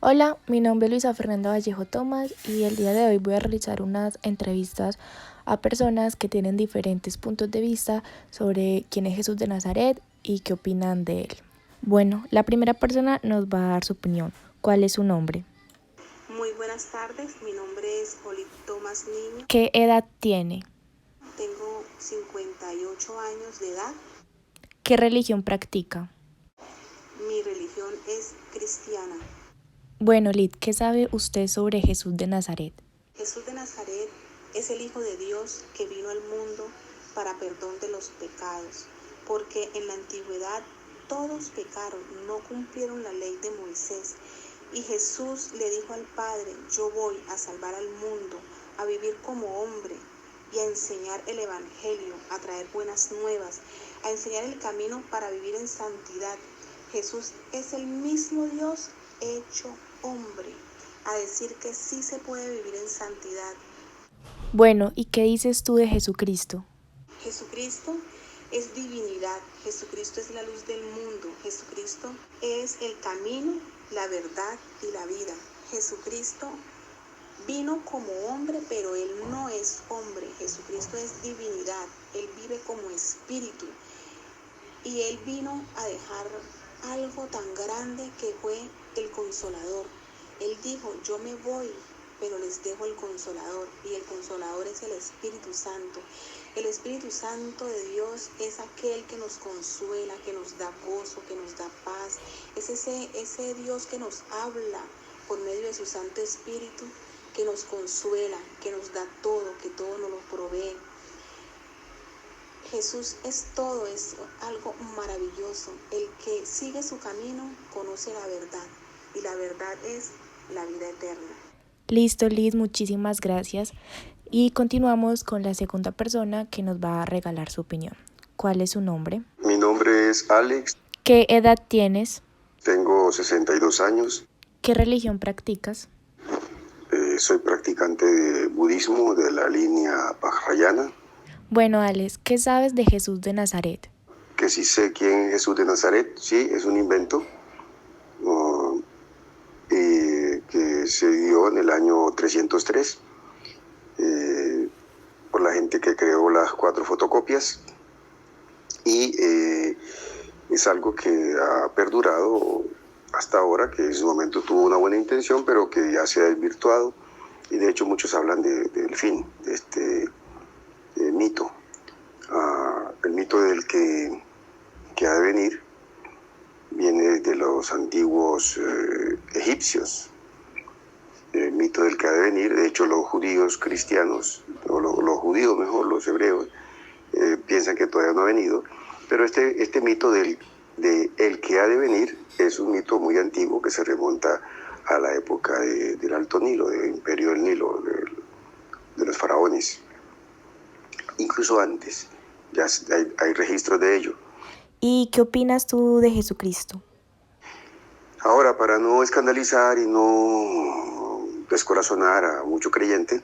Hola, mi nombre es Luisa Fernanda Vallejo Tomás y el día de hoy voy a realizar unas entrevistas a personas que tienen diferentes puntos de vista sobre quién es Jesús de Nazaret y qué opinan de él. Bueno, la primera persona nos va a dar su opinión. ¿Cuál es su nombre? Muy buenas tardes, mi nombre es Oli Tomás Niño. ¿Qué edad tiene? Tengo 58 años de edad. ¿Qué religión practica? Mi religión es cristiana. Bueno, Lid, ¿qué sabe usted sobre Jesús de Nazaret? Jesús de Nazaret es el Hijo de Dios que vino al mundo para perdón de los pecados, porque en la antigüedad todos pecaron, no cumplieron la ley de Moisés. Y Jesús le dijo al Padre: yo voy a salvar al mundo, a vivir como hombre y a enseñar el Evangelio, a traer buenas nuevas, a enseñar el camino para vivir en santidad. Jesús es el mismo Dios hecho hombre, a decir que sí se puede vivir en santidad. Bueno, ¿y qué dices tú de Jesucristo? Jesucristo es divinidad, Jesucristo es la luz del mundo, Jesucristo es el camino, la verdad y la vida. Jesucristo vino como hombre, pero Él no es hombre. Jesucristo es divinidad, Él vive como espíritu y Él vino a dejar algo tan grande que fue el Consolador. Él dijo: yo me voy, pero les dejo el Consolador, y el Consolador es el Espíritu Santo. El Espíritu Santo de Dios es aquel que nos consuela, que nos da gozo, que nos da paz. Es ese Dios que nos habla por medio de su Santo Espíritu, que nos consuela, que nos da todo, que todo nos lo provee. Jesús es todo, es algo maravilloso. El que sigue su camino conoce la verdad, y la verdad es la vida eterna. Listo, Liz, muchísimas gracias. Y continuamos con la segunda persona que nos va a regalar su opinión. ¿Cuál es su nombre? Mi nombre es Alex. ¿Qué edad tienes? Tengo 62 años. ¿Qué religión practicas? Soy practicante de budismo de la línea Vajrayana. Bueno, Alex, ¿qué sabes de Jesús de Nazaret? Que sí sé quién es Jesús de Nazaret. Sí, es un invento que se dio en el año 303 por la gente que creó las 4 fotocopias. Y es algo que ha perdurado hasta ahora, que en su momento tuvo una buena intención, pero que ya se ha desvirtuado. Y de hecho muchos hablan del fin de este mito. El mito del que ha de venir viene de los antiguos egipcios. El mito del que ha de venir, de hecho los judíos cristianos, o los judíos mejor, los hebreos, piensan que todavía no ha venido, pero este mito de el que ha de venir es un mito muy antiguo que se remonta a la época del Alto Nilo, del Imperio del Nilo, de los faraones. Incluso antes, ya hay registros de ello. ¿Y qué opinas tú de Jesucristo? Ahora, para no escandalizar y no descorazonar a mucho creyente,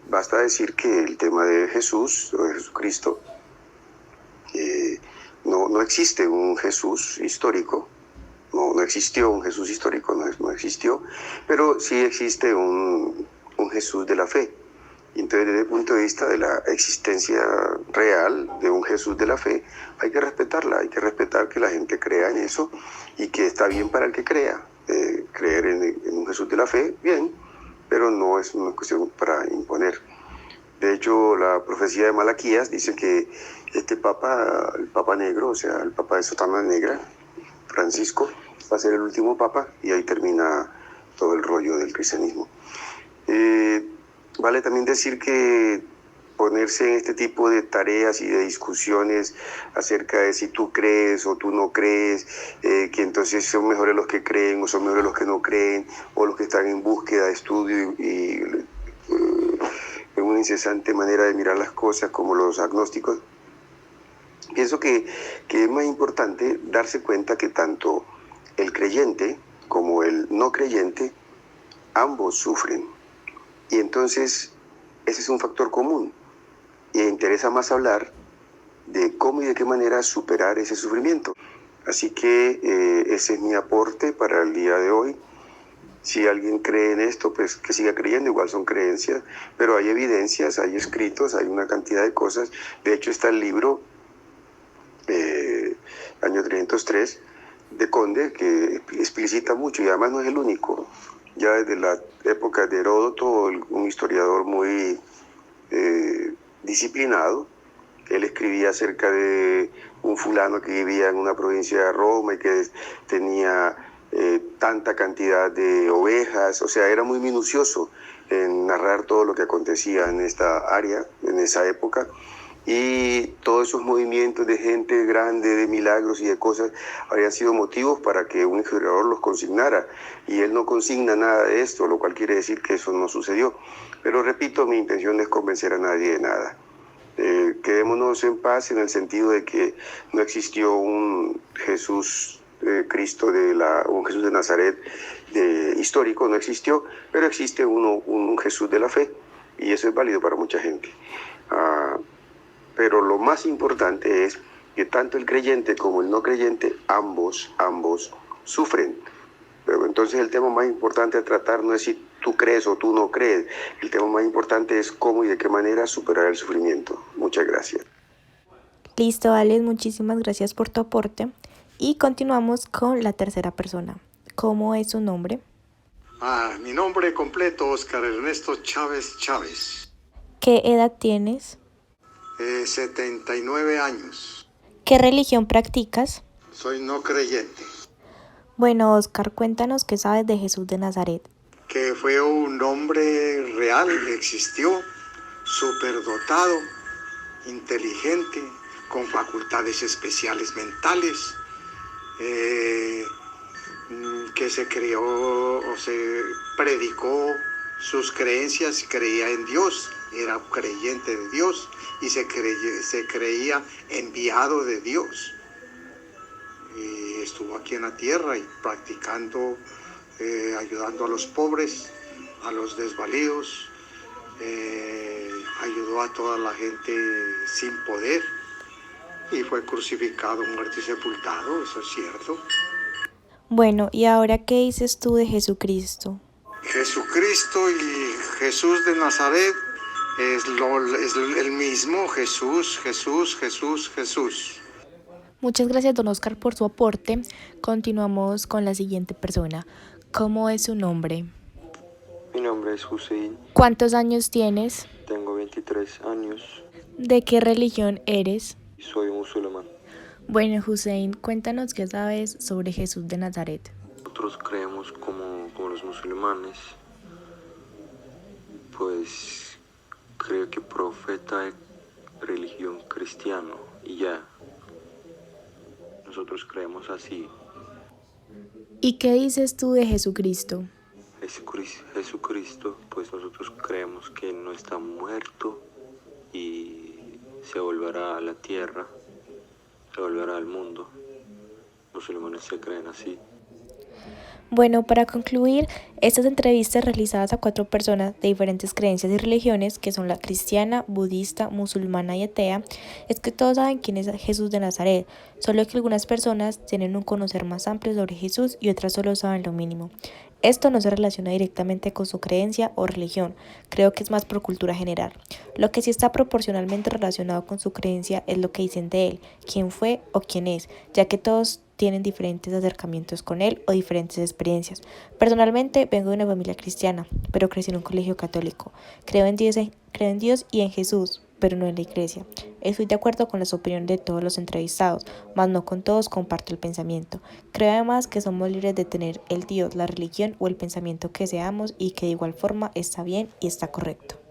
basta decir que el tema de Jesús o de Jesucristo, no existe un Jesús histórico. No existió un Jesús histórico, no existió, pero sí existe un Jesús de la fe. Y entonces, desde el punto de vista de la existencia real de un Jesús de la fe, hay que respetarla, hay que respetar que la gente crea en eso y que está bien para el que crea. Creer en un Jesús de la fe, bien, pero no es una cuestión para imponer. De hecho, la profecía de Malaquías dice que este papa, el papa negro, o sea, el papa de sotana negra, Francisco, va a ser el último papa, y ahí termina todo el rollo del cristianismo. Vale también decir que ponerse en este tipo de tareas y de discusiones acerca de si tú crees o tú no crees, que entonces son mejores los que creen o son mejores los que no creen, o los que están en búsqueda de estudio y en una incesante manera de mirar las cosas como los agnósticos. Pienso que es más importante darse cuenta que tanto el creyente como el no creyente, ambos sufren. Y entonces ese es un factor común. Y me interesa más hablar de cómo y de qué manera superar ese sufrimiento. Así que ese es mi aporte para el día de hoy. Si alguien cree en esto, pues que siga creyendo, igual son creencias, pero hay evidencias, hay escritos, hay una cantidad de cosas. De hecho está el libro, año 303, de Conde, que explicita mucho, y además no es el único. Ya desde la época de Heródoto, un historiador muy disciplinado, él escribía acerca de un fulano que vivía en una provincia de Roma y que tenía tanta cantidad de ovejas, o sea, era muy minucioso en narrar todo lo que acontecía en esta área, en esa época, y todos esos movimientos de gente grande, de milagros y de cosas, habrían sido motivos para que un historiador los consignara, y él no consigna nada de esto, lo cual quiere decir que eso no sucedió. Pero repito, mi intención no es convencer a nadie de nada. Quedémonos en paz en el sentido de que no existió un Jesús Cristo un Jesús de Nazaret histórico, no existió, pero existe un Jesús de la fe, y eso es válido para mucha gente. Pero lo más importante es que tanto el creyente como el no creyente, ambos sufren. Pero entonces el tema más importante a tratar no es si tú crees o tú no crees. El tema más importante es cómo y de qué manera superar el sufrimiento. Muchas gracias. Listo, Alex, muchísimas gracias por tu aporte. Y continuamos con la tercera persona. ¿Cómo es su nombre? Mi nombre completo, Oscar Ernesto Chávez Chávez. ¿Qué edad tienes? 79 años. ¿Qué religión practicas? Soy no creyente. Bueno, Oscar, cuéntanos qué sabes de Jesús de Nazaret. Que fue un hombre real, existió, superdotado, inteligente, con facultades especiales mentales, que se creó o se predicó sus creencias, creía en Dios, era creyente de Dios y se creía enviado de Dios. Y estuvo aquí en la tierra y practicando, ayudando a los pobres, a los desvalidos, ayudó a toda la gente sin poder y fue crucificado, muerto y sepultado, eso es cierto. Bueno, ¿y ahora qué dices tú de Jesucristo? Jesucristo y Jesús de Nazaret es el mismo Jesús. Muchas gracias, don Oscar, por su aporte. Continuamos con la siguiente persona. ¿Cómo es su nombre? Mi nombre es Hussein. ¿Cuántos años tienes? Tengo 23 años ¿De qué religión eres? y soy musulmán. Bueno, Hussein, cuéntanos qué sabes sobre Jesús de Nazaret. Nosotros creemos como los musulmanes, pues creo que profeta de religión cristiano y ya. Nosotros creemos así. ¿Y qué dices tú de Jesucristo? Jesucristo, pues nosotros creemos que no está muerto y se volverá a la tierra, se volverá al mundo. Los musulmanes se creen así. Bueno, para concluir, estas entrevistas realizadas a 4 personas de diferentes creencias y religiones, que son la cristiana, budista, musulmana y atea, es que todos saben quién es Jesús de Nazaret, solo que algunas personas tienen un conocer más amplio sobre Jesús y otras solo saben lo mínimo. Esto no se relaciona directamente con su creencia o religión, creo que es más por cultura general. Lo que sí está proporcionalmente relacionado con su creencia es lo que dicen de él, quién fue o quién es, ya que todos tienen diferentes acercamientos con él o diferentes experiencias. Personalmente vengo de una familia cristiana, pero crecí en un colegio católico. Creo en Dios y en Jesús, pero no en la iglesia. Estoy de acuerdo con las opiniones de todos los entrevistados, mas no con todos comparto el pensamiento. Creo además que somos libres de tener el Dios, la religión o el pensamiento que seamos y que de igual forma está bien y está correcto.